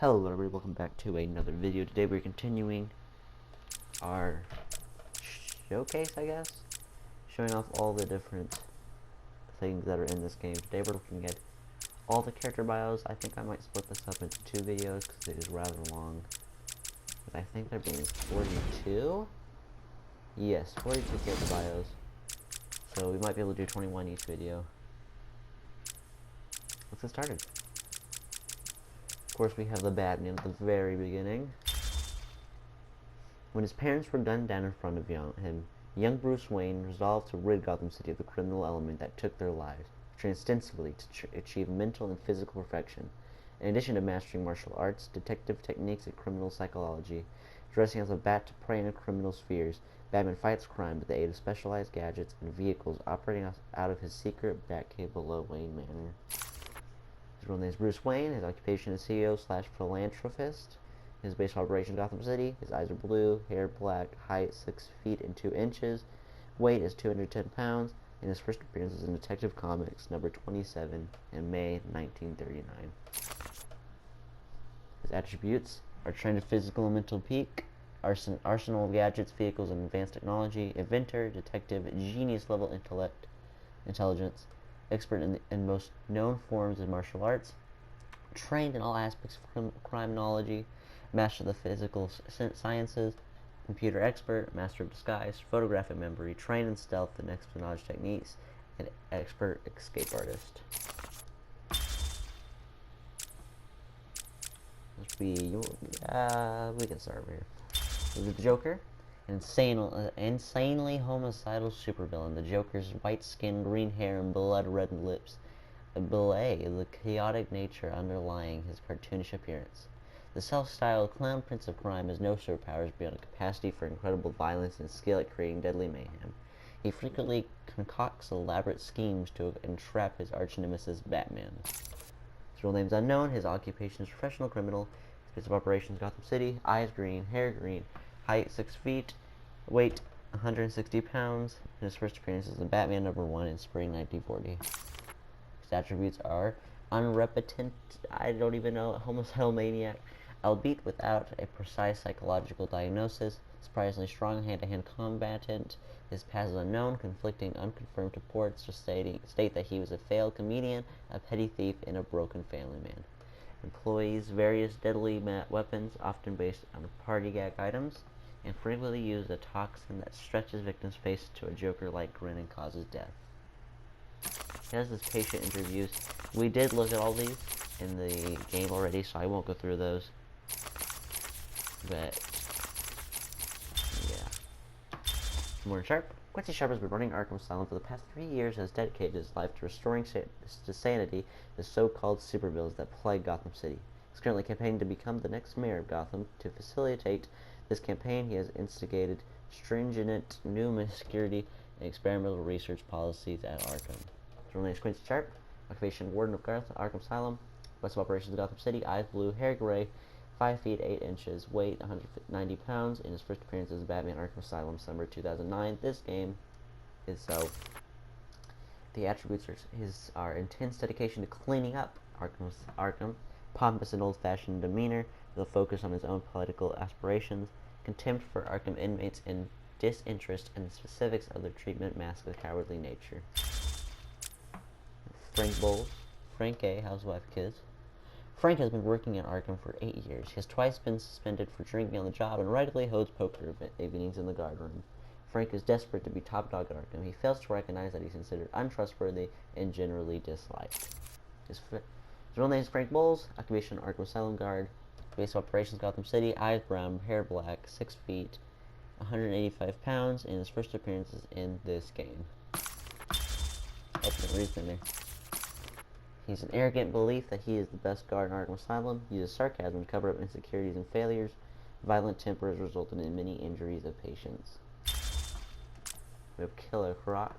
Hello everybody, welcome back to another video. Today we're continuing our showcase, I guess, showing off all the different things that are in this game. Today we're looking at all the character bios. I think I might split this up into two videos because it is rather long. But I think there being 42? Yes, 42 character bios. So we might be able to do 21 each video. Let's get started. Of course, we have the Batman at the very beginning. When his parents were gunned down in front of him, young Bruce Wayne resolved to rid Gotham City of the criminal element that took their lives, trained extensively to achieve mental and physical perfection. In addition to mastering martial arts, detective techniques, and criminal psychology, dressing as a bat to prey on criminal spheres, Batman fights crime with the aid of specialized gadgets and vehicles operating out of his secret Batcave below Wayne Manor. His real name is Bruce Wayne. His occupation is CEO/philanthropist. His base of operations Gotham City. His eyes are blue, hair black, height 6 feet and 2 inches, weight is 210 pounds, and his first appearance is in Detective Comics number 27 in May 1939. His attributes are trained at physical and mental peak, arsenal of gadgets, vehicles, and advanced technology, inventor, detective, genius level intelligence, expert in most known forms of martial arts, trained in all aspects of criminology, master of the physical sciences, computer expert, master of disguise, photographic memory, trained in stealth and espionage techniques, and expert escape artist. We can start over here. The Joker, insanely homicidal supervillain. The Joker's white skin, green hair, and blood-red lips belay the chaotic nature underlying his cartoonish appearance. The self-styled clown prince of crime has no superpowers beyond a capacity for incredible violence and skill at creating deadly mayhem. He frequently concocts elaborate schemes to entrap his arch-nemesis Batman. His real name is unknown. His occupation is professional criminal. His base of operations Gotham City. Eyes green, hair green, height 6 feet, weight 160 pounds. And his first appearance is in Batman #1 in spring 1940. His attributes are unrepentant, I don't even know, homicidal maniac, albeit without a precise psychological diagnosis, surprisingly strong hand-to-hand combatant. His past is unknown, conflicting unconfirmed reports to state that he was a failed comedian, a petty thief, and a broken family man. Employs various deadly weapons, often based on party gag items, and frequently uses a toxin that stretches victims' faces to a Joker-like grin and causes death. He has his patient interviews. We did look at all these in the game already, so I won't go through those. But yeah. Morning Sharp. Quincy Sharp has been running Arkham Asylum for the past 3 years and has dedicated his life to restoring to sanity the so-called supervillains that plague Gotham City. He's currently campaigning to become the next mayor of Gotham. To facilitate this campaign, he has instigated stringent new security and experimental research policies at Arkham. His real name is Quincy Sharp. Occupation Warden of Arkham Asylum. West of operations Gotham City. Eyes blue, hair gray, 5 feet 8 inches, weight 190 pounds. In his first appearance as Batman Arkham Asylum, summer 2009. This game is so. The attributes are intense dedication to cleaning up Arkham, pompous and old-fashioned demeanor, with a focus on his own political aspirations, contempt for Arkham inmates, and disinterest in the specifics of their treatment mask of cowardly nature. Frank Bowles, Frank A, housewife kids. Frank has been working at Arkham for 8 years. He has twice been suspended for drinking on the job and regularly hosts poker evenings in the guard room. Frank is desperate to be top dog at Arkham. He fails to recognize that he's considered untrustworthy and generally disliked. His real name is Frank Bowles. Occupation Arkham Asylum guard. Base of operations Gotham City. Eyes brown, hair black, 6 feet, 185 pounds, and his first appearance is in this game. Open reasoning. He's an arrogant belief that he is the best guard in Arkham Asylum, uses sarcasm to cover up insecurities and failures. Violent temper has resulted in many injuries of patients. We have Killer Croc.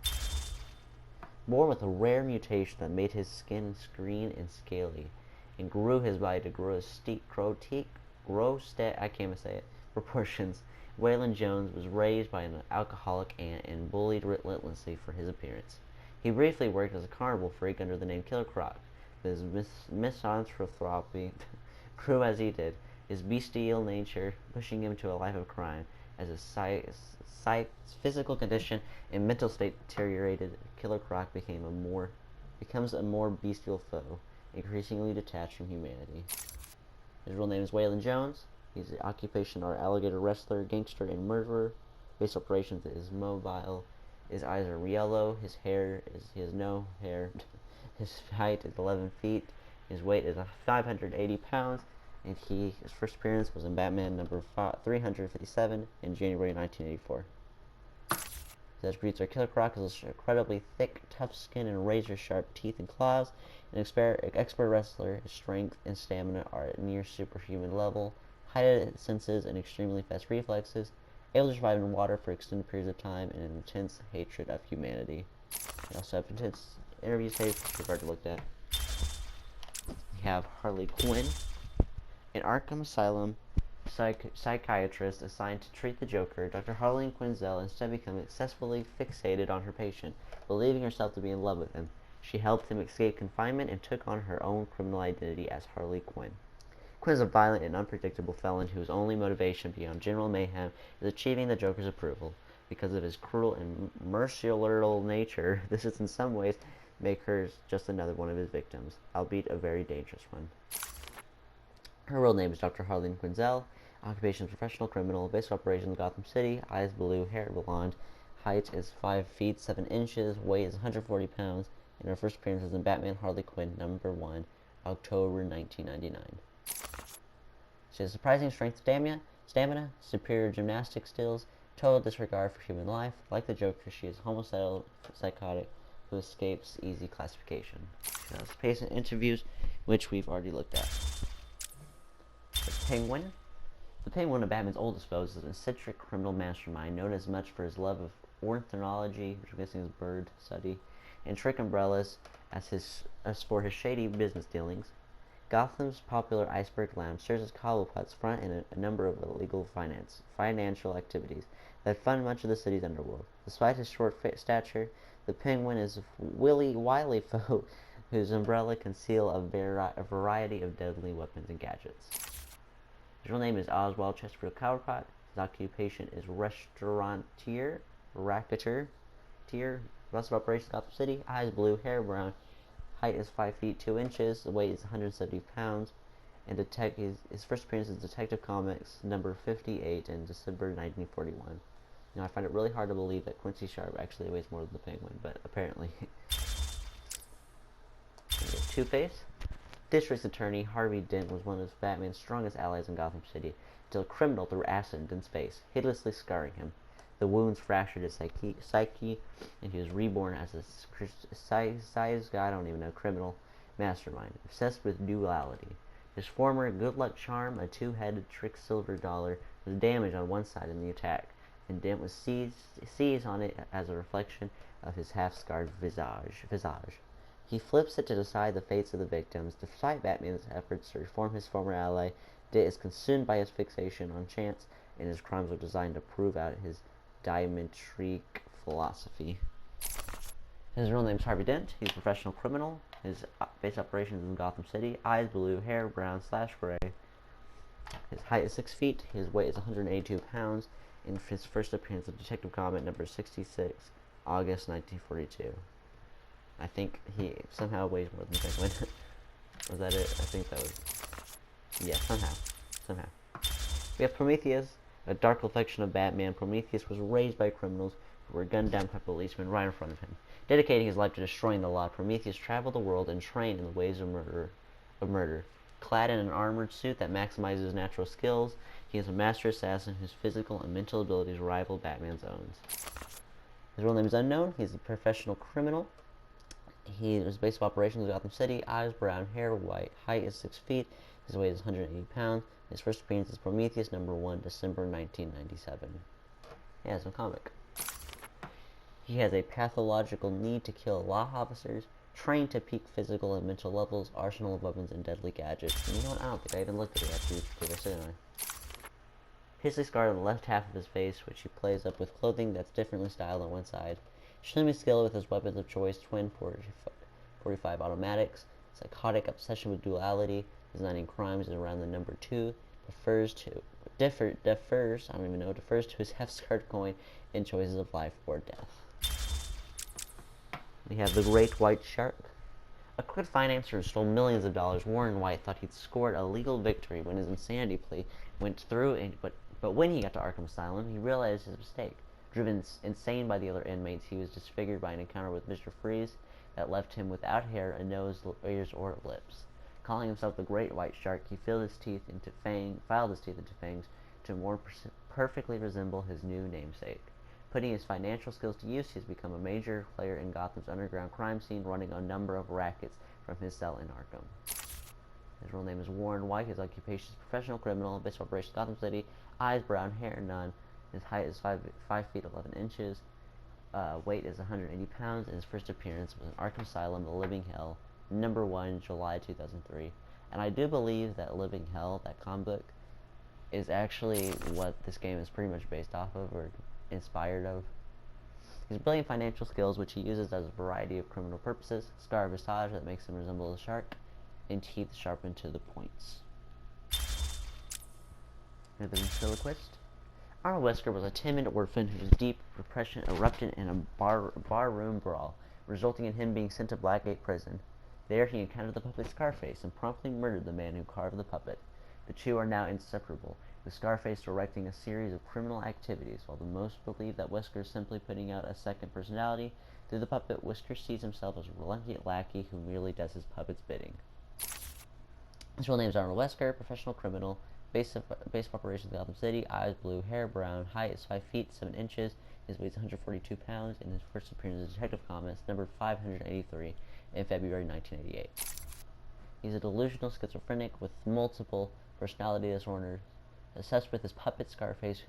Born with a rare mutation that made his skin green and scaly, and grew his body to grow I can't even say it, proportions. Waylon Jones was raised by an alcoholic aunt and bullied relentlessly for his appearance. He briefly worked as a carnival freak under the name Killer Croc. His misanthropy grew as he did, his bestial nature pushing him to a life of crime. As his physical condition and mental state deteriorated, Killer Croc becomes a more bestial foe, increasingly detached from humanity. His real name is Waylon Jones. His occupation are alligator wrestler, gangster, and murderer. Base operations is mobile. His eyes are yellow. He has no hair. His height is 11 feet. His weight is 580 pounds. And his first appearance was in Batman number 357 in January 1984. His attributes are Killer Croc has incredibly thick, tough skin and razor-sharp teeth and claws. An expert wrestler, his strength and stamina are at near superhuman level. Heightened senses and extremely fast reflexes. Able to survive in water for extended periods of time and an intense hatred of humanity. We also have intense interview tapes, which we've already looked at. We have Harley Quinn. In Arkham Asylum, psychiatrist assigned to treat the Joker, Dr. Harley Quinzel instead became excessively fixated on her patient, believing herself to be in love with him. She helped him escape confinement and took on her own criminal identity as Harley Quinn. Quinn is a violent and unpredictable felon whose only motivation beyond general mayhem is achieving the Joker's approval. Because of his cruel and merciless nature, this is in some ways make her just another one of his victims, albeit a very dangerous one. Her real name is Dr. Harleen Quinzel. Occupation is professional criminal. Base of operations Gotham City. Eyes blue, hair blonde. Height is 5 feet 7 inches. Weight is 140 pounds. And her first appearance is in Batman Harley Quinn number 1, October 1999. She has surprising strength, stamina, superior gymnastic skills, total disregard for human life. Like the Joker, she is homicidal, psychotic, who escapes easy classification. She has patient interviews, which we've already looked at. The Penguin. The Penguin of Batman's oldest foes is an eccentric criminal mastermind known as much for his love of ornithology, which I'm guessing is bird study, and trick umbrellas as for his shady business dealings. Gotham's popular Iceberg Lounge serves as Cobblepot's front in a number of illegal financial activities that fund much of the city's underworld. Despite his short stature, the Penguin is a wily foe whose umbrella conceal a variety of deadly weapons and gadgets. His real name is Oswald Chesterfield Cowpercott. His occupation is racketeer. Rest of operations Gotham City. Eyes blue, hair brown. Height is 5 feet 2 inches. The weight is 170 pounds. And his first appearance is Detective Comics number 58 in December 1941. Now, I find it really hard to believe that Quincy Sharp actually weighs more than the Penguin, but apparently. Two-Face. District Attorney Harvey Dent was one of Batman's strongest allies in Gotham City, until a criminal threw acid in Dent's face, hideously scarring him. The wounds fractured his psyche, and he was reborn as a criminal mastermind, obsessed with duality. His former good luck charm, a two-headed trick-silver dollar, was damaged on one side in the attack, and Dent was seized on it as a reflection of his half-scarred visage. He flips it to decide the fates of the victims. Despite Batman's efforts to reform his former ally, Dent is consumed by his fixation on chance, and his crimes are designed to prove out his diametric philosophy. His real name is Harvey Dent. He's a professional criminal. His base operations is in Gotham City. Eyes blue, hair brown/gray. His height is 6 feet. His weight is 182 pounds. And his first appearance of Detective Comics number 66, August 1942. I think he somehow weighs more than Penguin. Was that it? I think that was... Yeah, somehow. We have Prometheus, a dark reflection of Batman. Prometheus was raised by criminals who were gunned down by policemen right in front of him. Dedicating his life to destroying the law, Prometheus traveled the world and trained in the ways of murder. Clad in an armored suit that maximizes his natural skills, he is a master assassin whose physical and mental abilities rival Batman's own. His real name is unknown. He's a professional criminal. His base of operations is Gotham City. Eyes brown, hair white. Height is 6 feet. His weight is 180 pounds. His first appearance is Prometheus number 1, December 1997. He has a comic. He has a pathological need to kill law officers, trained to peak physical and mental levels, arsenal of weapons, and deadly gadgets. And you know what? I don't think I even looked at it after you did this, didn't I? History scarred on the left half of his face, which he plays up with clothing that's differently styled on one side. Extremely skilled with his weapons of choice, twin .45 automatics, psychotic obsession with duality. designing crimes around the number 2, differs to his Hef's-card coin in choices of life or death. We have the Great White Shark. A crooked financier who stole millions of dollars, Warren White thought he'd scored a legal victory when his insanity plea went through, but when he got to Arkham Asylum, he realized his mistake. Driven insane by the other inmates, he was disfigured by an encounter with Mr. Freeze that left him without hair, a nose, ears, or lips. Calling himself the Great White Shark, he filed his teeth into fangs to more perfectly resemble his new namesake. Putting his financial skills to use, he has become a major player in Gotham's underground crime scene, running a number of rackets from his cell in Arkham. His real name is Warren White. His occupation is professional criminal. Base of operations Gotham City. Eyes, brown hair, none. His height is 5 feet 11 inches. Weight is 180 pounds. And his first appearance was in Arkham Asylum, The Living Hell, number 1, July 2003. And I do believe that Living Hell, that comic book, is actually what this game is pretty much based off of, or inspired of. His brilliant financial skills, which he uses as a variety of criminal purposes, scar visage that makes him resemble a shark, and teeth sharpened to the points. The ventriloquist. Arnold Wesker was a timid orphan whose deep repression erupted in a barroom brawl, resulting in him being sent to Blackgate Prison. There he encountered the puppet Scarface and promptly murdered the man who carved the puppet. The two are now inseparable, with Scarface directing a series of criminal activities, while the most believe that Wesker is simply putting out a second personality. Through the puppet, Wesker sees himself as a reluctant lackey who merely does his puppet's bidding. His real name is Arnold Wesker, professional criminal, base of operations Gotham City, eyes blue, hair brown, height is 5 feet 7 inches, his weight is 142 pounds, and his first appearance as Detective Comics, number 583, in February 1988. He's a delusional schizophrenic with multiple personality disorders, obsessed with his puppet Scarface,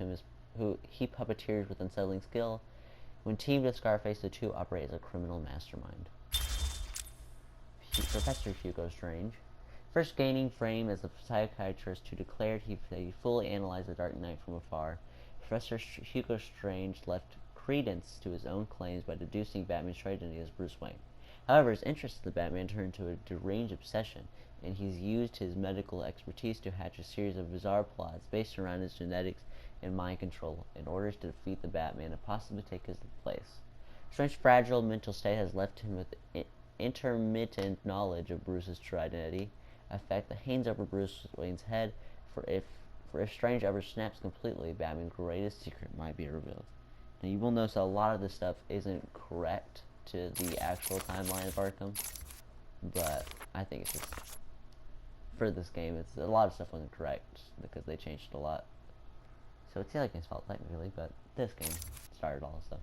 who he puppeteers with unsettling skill. When teamed with Scarface, the two operate as a criminal mastermind. Professor Hugo Strange. First gaining fame as a psychiatrist who declared he fully analyzed the Dark Knight from afar, Professor Hugo Strange left credence to his own claims by deducing Batman's true identity as Bruce Wayne. However, his interest in the Batman turned to a deranged obsession, and he's used his medical expertise to hatch a series of bizarre plots based around his genetics and mind control in order to defeat the Batman and possibly take his place. Strange's fragile mental state has left him with intermittent knowledge of Bruce's true identity, a fact that hangs over Bruce Wayne's head, for if Strange ever snaps completely, Batman's greatest secret might be revealed. Now you will notice that a lot of this stuff isn't correct to the actual timeline of Arkham, but I think it's just, for this game, a lot of stuff wasn't correct because they changed it a lot. So it's the other game's fault technically, but this game started all this stuff.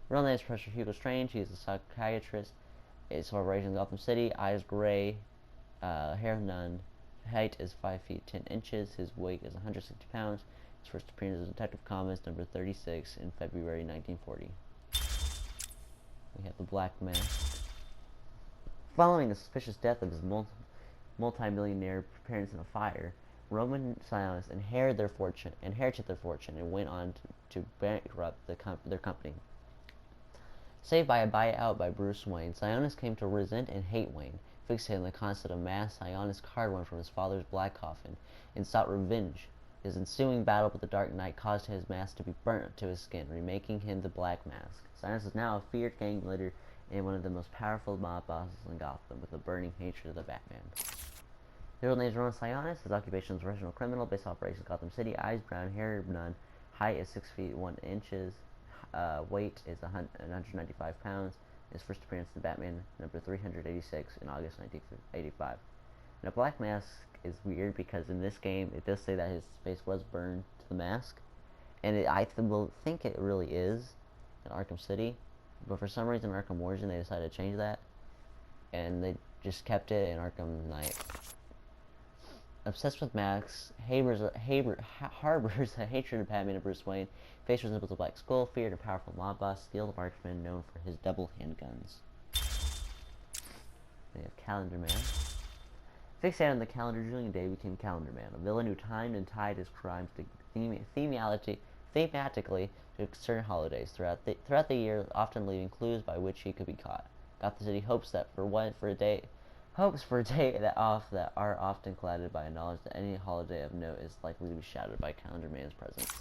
Real name is Professor Hugo Strange. He's a psychiatrist. It's operations in Gotham City. Eyes gray, hair none. Height is 5 feet 10 inches. His weight is 160 pounds. His first appearance as Detective Comics, number 36, in February 1940. We have the Black Mask. Following the suspicious death of his multi-millionaire parents in a fire, Roman Sionis inherited their fortune and went on to bankrupt their company. Saved by a buyout by Bruce Wayne, Sionis came to resent and hate Wayne, fixated on the concept of mass. Sionis carved one from his father's black coffin and sought revenge. His ensuing battle with the Dark Knight caused his mask to be burnt to his skin, remaking him the Black Mask. Sionis is now a feared gang leader and one of the most powerful mob bosses in Gotham, with a burning hatred of the Batman. His real name is Roman Sionis. His occupation is professional criminal, base of operations Gotham City. Eyes brown, hair none. Height is 6 feet 1 inches. Weight is 195 pounds. His first appearance in Batman, number 386, in August 1985. Now, Black Mask is weird because in this game, it does say that his face was burned to the mask, and I think it really is in Arkham City, but for some reason, Arkham Origin, they decided to change that, and they just kept it in Arkham Knight. Obsessed with masks, harbors a hatred of Batman and Bruce Wayne. Face resembles a black skull, feared and powerful mob boss, skilled marksman known for his double handguns. We have Calendar Man. Fixated on the calendar, Julian Day became Calendar Man, a villain who timed and tied his crimes to thematically to certain holidays throughout the year, often leaving clues by which he could be caught. Gotham City hopes Hopes for a day off that are often clouded by a knowledge that any holiday of note is likely to be shadowed by Calendar Man's presence.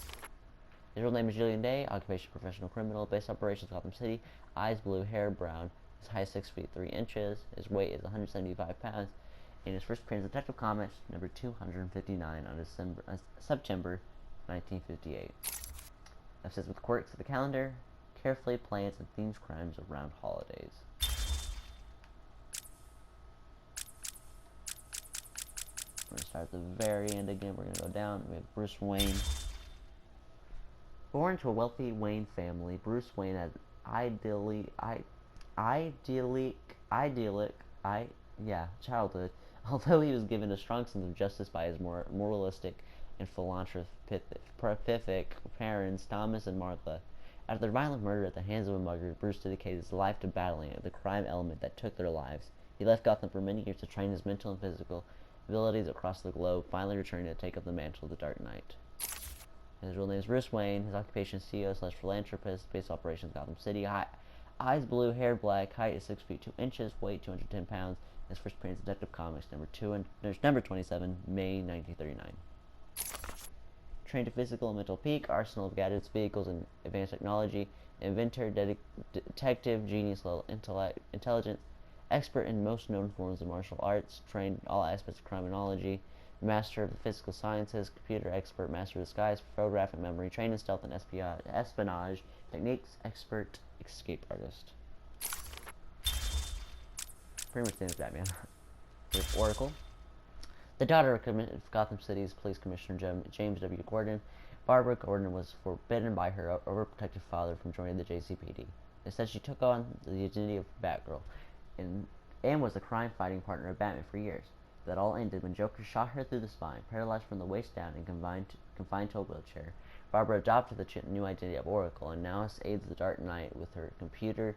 His real name is Julian Day, occupation professional criminal, base operations Gotham City, eyes blue, hair brown, his height 6 feet 3 inches, his weight is 175 pounds, and his first appearance in Detective Comics number 259 on September 1958. Obsessed with quirks of the calendar, carefully plans and themes crimes around holidays. We're going to start at the very end again. We're going to go down. We have Bruce Wayne. Born to a wealthy Wayne family, Bruce Wayne had childhood. Although he was given a strong sense of justice by his more moralistic and philanthropic parents, Thomas and Martha. After their violent murder at the hands of a mugger, Bruce dedicated his life to battling the crime element that took their lives. He left Gotham for many years to train his mental and physical abilities across the globe, finally returning to take up the mantle of the Dark Knight. His real name is Bruce Wayne. His occupation is CEO/philanthropist, base operations Gotham City. Eyes blue, hair black, height is 6 feet 2 inches, weight 210 pounds. His first appearance in Detective Comics number 27, May 1939. Trained to physical and mental peak, arsenal of gadgets, vehicles, and advanced technology. Inventor, detective, genius level intelligence. Expert in most known forms of martial arts, trained in all aspects of criminology, master of the physical sciences, computer expert, master of disguise, photographic memory, trained in stealth and espionage techniques, expert escape artist. Pretty much the same as Batman. With Oracle. The daughter of Gotham City's police commissioner James W. Gordon, Barbara Gordon was forbidden by her overprotective father from joining the JCPD. Instead, she took on the identity of Batgirl and was the crime-fighting partner of Batman for years. That all ended when Joker shot her through the spine, paralyzed from the waist down and confined to a wheelchair. Barbara adopted the new identity of Oracle and now aids the Dark Knight with her computer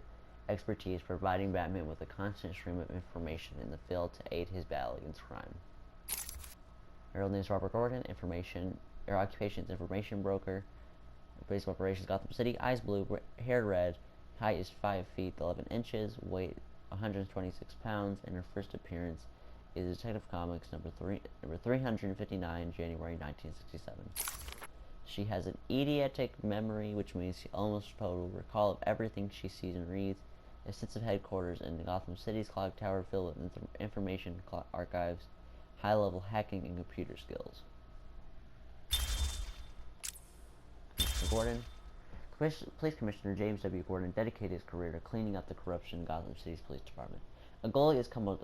expertise, providing Batman with a constant stream of information in the field to aid his battle against crime. Her real name is Robert Gordon. Her occupation is information broker. Base of operations Gotham City. Eyes blue, hair red. Height is 5 feet 11 inches. Weight 126 pounds. And her first appearance is Detective Comics number 359, January 1967. She has an eidetic memory, which means she almost total recall of everything she sees and reads. A sense of headquarters in Gotham City's clock tower filled with information archives, high-level hacking, and computer skills. Commissioner Gordon. Police Commissioner James W. Gordon dedicated his career to cleaning up the corruption in Gotham City's police department, a goal he has come a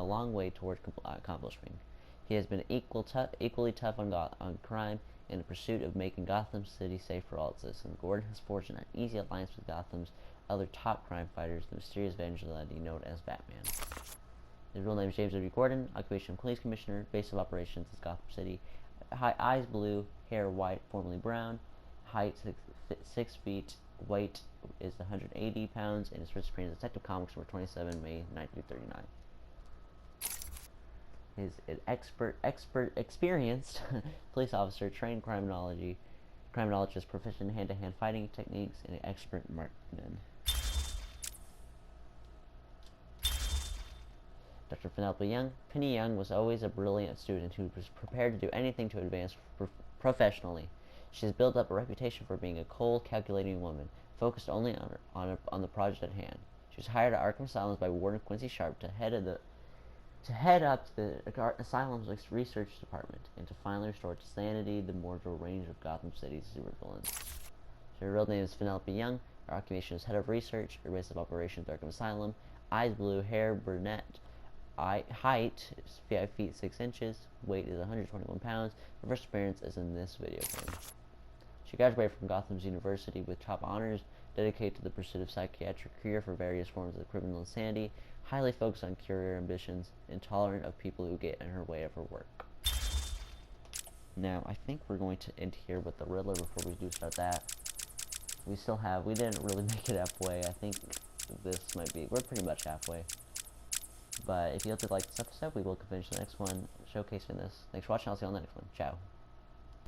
long way towards accomplishing. He has been equally tough on crime in the pursuit of making Gotham City safe for all its citizens. Gordon has forged an easy alliance with Gotham's other top crime fighters, the mysterious vigilante known as Batman. His real name is James W. Gordon, occupation police commissioner, base of operations is Gotham City. Eyes blue, hair white, formerly brown, height 6 feet, weight is 180 pounds, and his first appearance in Detective Comics number 27, May 1939. He's an experienced police officer, trained criminologist, proficient in hand-to-hand fighting techniques, and an expert marksman. Dr. Penelope Young. Penny Young was always a brilliant student who was prepared to do anything to advance professionally. She has built up a reputation for being a cold, calculating woman, focused only on the project at hand. She was hired at Arkham Asylum by Warden Quincy Sharp to head up the Asylum's research department and to finally restore to sanity the mortal range of Gotham City's supervillains. Her real name is Penelope Young. Her occupation is head of research. Her base of operations Arkham Asylum. Eyes blue, hair brunette. Height is 5 feet 6 inches. Weight is 121 pounds. Her first appearance is in this video game. She graduated from Gotham's University with top honors, dedicated to the pursuit of psychiatric cure for various forms of criminal insanity, highly focused on career ambitions, intolerant of people who get in her way of her work. Now, I think we're going to end here with the Riddler before we do start that. We didn't really make it halfway. I think we're pretty much halfway. But if you like this episode, we will finish the next one, showcasing this. Thanks for watching. I'll see you on the next one. Ciao.